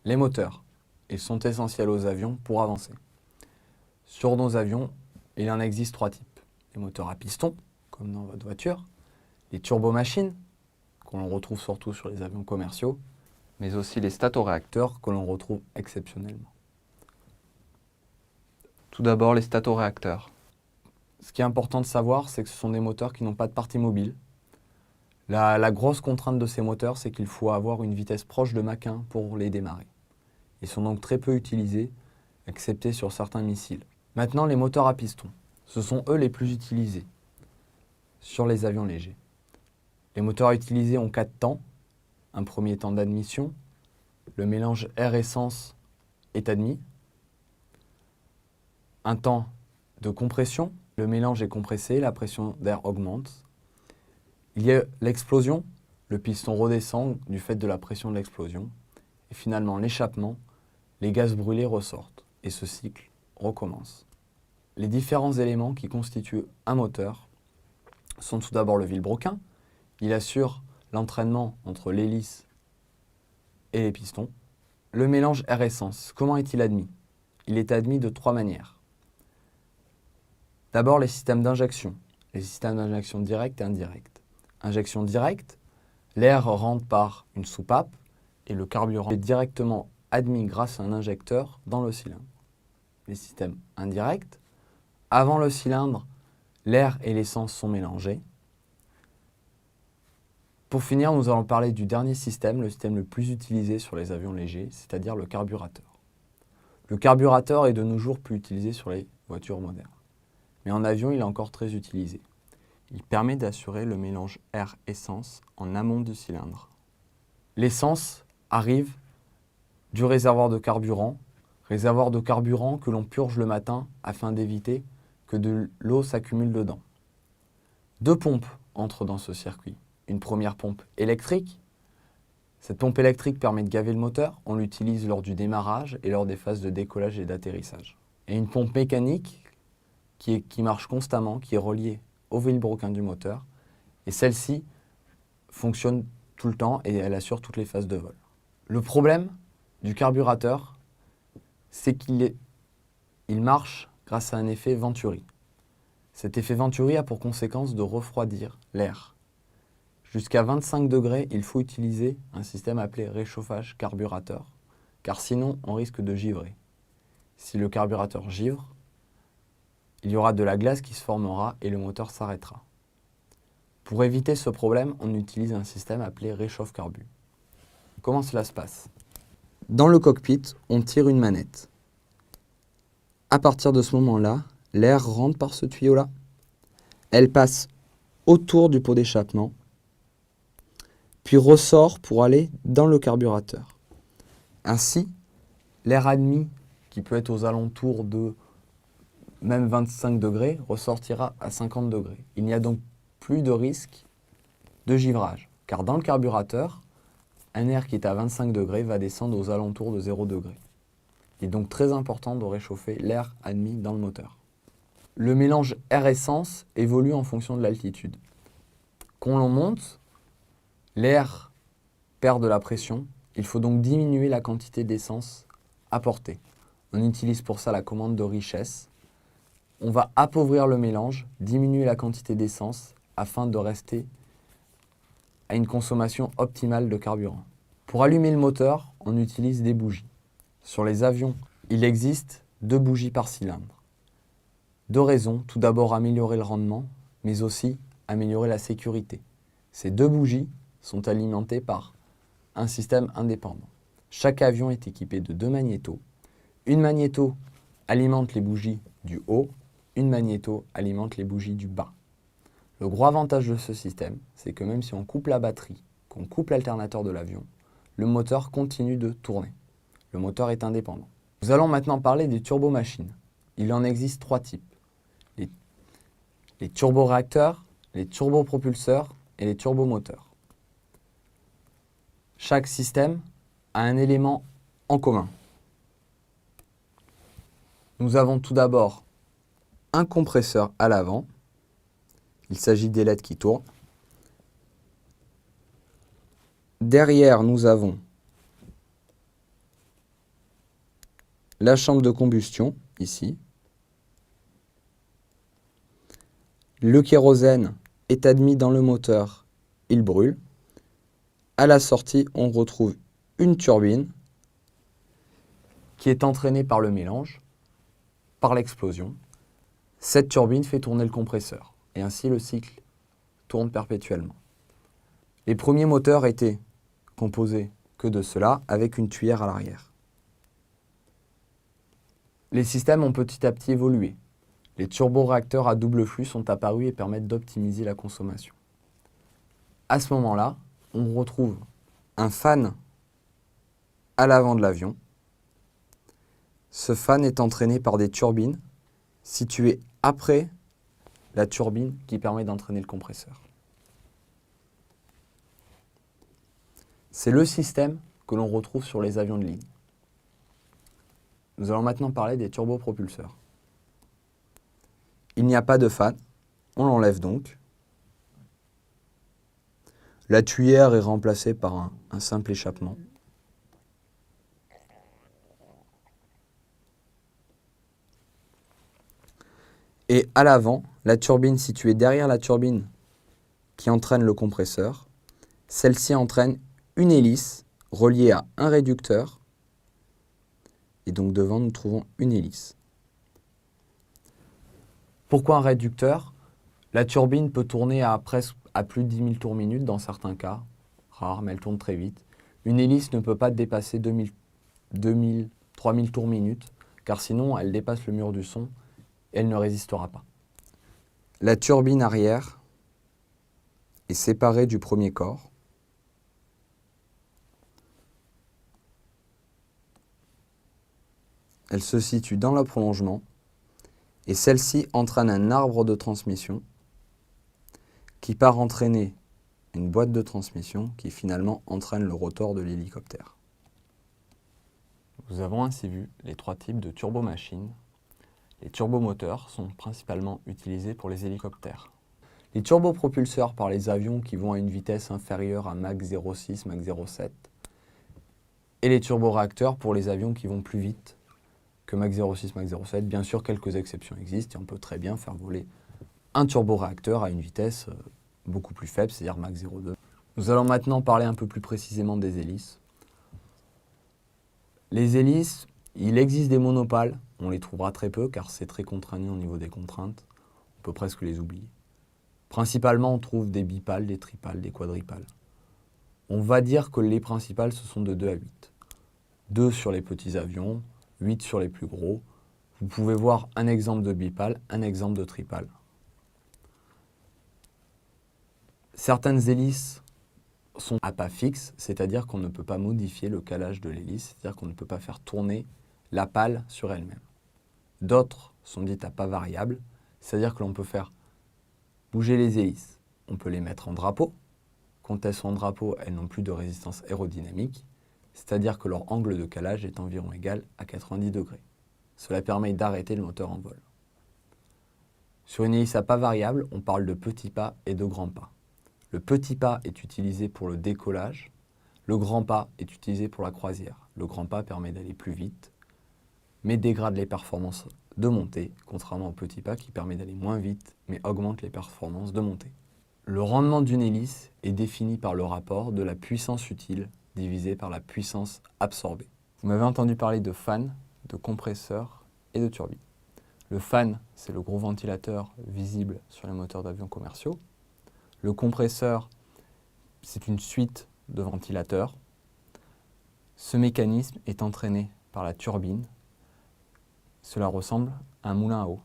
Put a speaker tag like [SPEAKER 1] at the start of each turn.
[SPEAKER 1] Les moteurs, ils sont essentiels aux avions pour avancer. Sur nos avions, il en existe trois types. Les moteurs à piston, comme dans votre voiture, les turbomachines, qu'on retrouve surtout sur les avions commerciaux, mais aussi les statoréacteurs que l'on retrouve exceptionnellement. Tout d'abord, les statoréacteurs. Ce qui est important de savoir, c'est que ce sont des moteurs qui n'ont pas de partie mobile. La grosse contrainte de ces moteurs, c'est qu'il faut avoir une vitesse proche de Mach 1 pour les démarrer. Ils sont donc très peu utilisés, excepté sur certains missiles. Maintenant, les moteurs à piston. Ce sont eux les plus utilisés sur les avions légers. Les moteurs utilisés ont 4 temps. Un premier temps d'admission, le mélange air-essence est admis. Un temps de compression, le mélange est compressé, la pression d'air augmente. Il y a l'explosion, le piston redescend du fait de la pression de l'explosion. Et finalement, l'échappement, les gaz brûlés ressortent. Et ce cycle recommence. Les différents éléments qui constituent un moteur sont tout d'abord le vilebrequin. Il assure l'entraînement entre l'hélice et les pistons. Le mélange air-essence, comment est-il admis? Il est admis de 3 manières. D'abord, les systèmes d'injection. Les systèmes d'injection directe et indirecte. Injection directe, l'air rentre par une soupape et le carburant est directement admis grâce à un injecteur dans le cylindre. Les systèmes indirects, avant le cylindre, l'air et l'essence sont mélangés. Pour finir, nous allons parler du dernier système, le système le plus utilisé sur les avions légers, c'est-à-dire le carburateur. Le carburateur est de nos jours plus utilisé sur les voitures modernes. Mais en avion, il est encore très utilisé. Il permet d'assurer le mélange air-essence en amont du cylindre. L'essence arrive du réservoir de carburant que l'on purge le matin afin d'éviter que de l'eau s'accumule dedans. 2 pompes entrent dans ce circuit. Une première pompe électrique. Cette pompe électrique permet de gaver le moteur. On l'utilise lors du démarrage et lors des phases de décollage et d'atterrissage. Et une pompe mécanique qui marche constamment, qui est reliée au vilebrequin du moteur. Et celle-ci fonctionne tout le temps et elle assure toutes les phases de vol. Le problème du carburateur, c'est qu'il marche grâce à un effet Venturi. Cet effet Venturi a pour conséquence de refroidir l'air. Jusqu'à 25 degrés, il faut utiliser un système appelé réchauffage carburateur, car sinon on risque de givrer. Si le carburateur givre, il y aura de la glace qui se formera et le moteur s'arrêtera. Pour éviter ce problème, on utilise un système appelé réchauffe-carbu. Comment cela se passe? Dans le cockpit, on tire une manette. À partir de ce moment-là, l'air rentre par ce tuyau-là. Elle passe autour du pot d'échappement, puis ressort pour aller dans le carburateur. Ainsi, l'air admis, qui peut être aux alentours de même 25 degrés, ressortira à 50 degrés. Il n'y a donc plus de risque de givrage, car dans le carburateur, un air qui est à 25 degrés va descendre aux alentours de 0 degré. Il est donc très important de réchauffer l'air admis dans le moteur. Le mélange air-essence évolue en fonction de l'altitude. Quand l'on monte, l'air perd de la pression. Il faut donc diminuer la quantité d'essence apportée. On utilise pour ça la commande de richesse. On va appauvrir le mélange, diminuer la quantité d'essence afin de rester à une consommation optimale de carburant. Pour allumer le moteur, on utilise des bougies. Sur les avions, il existe 2 bougies par cylindre. 2 raisons. Tout d'abord, améliorer le rendement, mais aussi améliorer la sécurité. Ces 2 bougies sont alimentées par un système indépendant. Chaque avion est équipé de 2 magnétos. Une magnéto alimente les bougies du haut, une magnéto alimente les bougies du bas. Le gros avantage de ce système, c'est que même si on coupe la batterie, qu'on coupe l'alternateur de l'avion, le moteur continue de tourner. Le moteur est indépendant. Nous allons maintenant parler des turbomachines. Il en existe 3 types. Les turboréacteurs, les turbopropulseurs et les turbomoteurs. Chaque système a un élément en commun. Nous avons tout d'abord un compresseur à l'avant. Il s'agit d'ailettes qui tournent. Derrière, nous avons la chambre de combustion, ici. Le kérosène est admis dans le moteur, il brûle. À la sortie, on retrouve une turbine qui est entraînée par le mélange, par l'explosion. Cette turbine fait tourner le compresseur et ainsi le cycle tourne perpétuellement. Les premiers moteurs étaient composés que de cela avec une tuyère à l'arrière. Les systèmes ont petit à petit évolué. Les turboréacteurs à double flux sont apparus et permettent d'optimiser la consommation. À ce moment-là, on retrouve un fan à l'avant de l'avion. Ce fan est entraîné par des turbines situées après la turbine qui permet d'entraîner le compresseur. C'est le système que l'on retrouve sur les avions de ligne. Nous allons maintenant parler des turbopropulseurs. Il n'y a pas de fan, on l'enlève donc. La tuyère est remplacée par un simple échappement. Et à l'avant, la turbine située derrière la turbine qui entraîne le compresseur, celle-ci entraîne une hélice reliée à un réducteur. Et donc devant, nous trouvons une hélice. Pourquoi un réducteur? La turbine peut tourner à plus de 10 000 tours minute dans certains cas, rare, mais elle tourne très vite. Une hélice ne peut pas dépasser 2000, 3000 tours minute, car sinon elle dépasse le mur du son et elle ne résistera pas. La turbine arrière est séparée du premier corps. Elle se situe dans le prolongement et celle-ci entraîne un arbre de transmission qui part entraîner une boîte de transmission qui finalement entraîne le rotor de l'hélicoptère. Nous avons ainsi vu les trois types de turbomachines. Les turbomoteurs sont principalement utilisés pour les hélicoptères. Les turbopropulseurs par les avions qui vont à une vitesse inférieure à Mach 0,6, Mach 0,7 et les turboréacteurs pour les avions qui vont plus vite que Mach 0,6, Mach 0,7. Bien sûr, quelques exceptions existent et on peut très bien faire voler un turboréacteur à une vitesse beaucoup plus faible, c'est-à-dire Mach 0,2. Nous allons maintenant parler un peu plus précisément des hélices. Les hélices, il existe des monopales, on les trouvera très peu car c'est très contraignant au niveau des contraintes, on peut presque les oublier. Principalement, on trouve des bipales, des tripales, des quadripales. On va dire que les principales, ce sont de 2 à 8. 2 sur les petits avions, 8 sur les plus gros. Vous pouvez voir un exemple de bipale, un exemple de tripale. Certaines hélices sont à pas fixe, c'est-à-dire qu'on ne peut pas modifier le calage de l'hélice, c'est-à-dire qu'on ne peut pas faire tourner la pale sur elle-même. D'autres sont dites à pas variable, c'est-à-dire que l'on peut faire bouger les hélices. On peut les mettre en drapeau. Quand elles sont en drapeau, elles n'ont plus de résistance aérodynamique, c'est-à-dire que leur angle de calage est environ égal à 90 degrés. Cela permet d'arrêter le moteur en vol. Sur une hélice à pas variable, on parle de petits pas et de grands pas. Le petit pas est utilisé pour le décollage, le grand pas est utilisé pour la croisière. Le grand pas permet d'aller plus vite, mais dégrade les performances de montée, contrairement au petit pas qui permet d'aller moins vite, mais augmente les performances de montée. Le rendement d'une hélice est défini par le rapport de la puissance utile divisé par la puissance absorbée. Vous m'avez entendu parler de fan, de compresseur et de turbine. Le fan, c'est le gros ventilateur visible sur les moteurs d'avions commerciaux. Le compresseur, c'est une suite de ventilateurs. Ce mécanisme est entraîné par la turbine. Cela ressemble à un moulin à eau.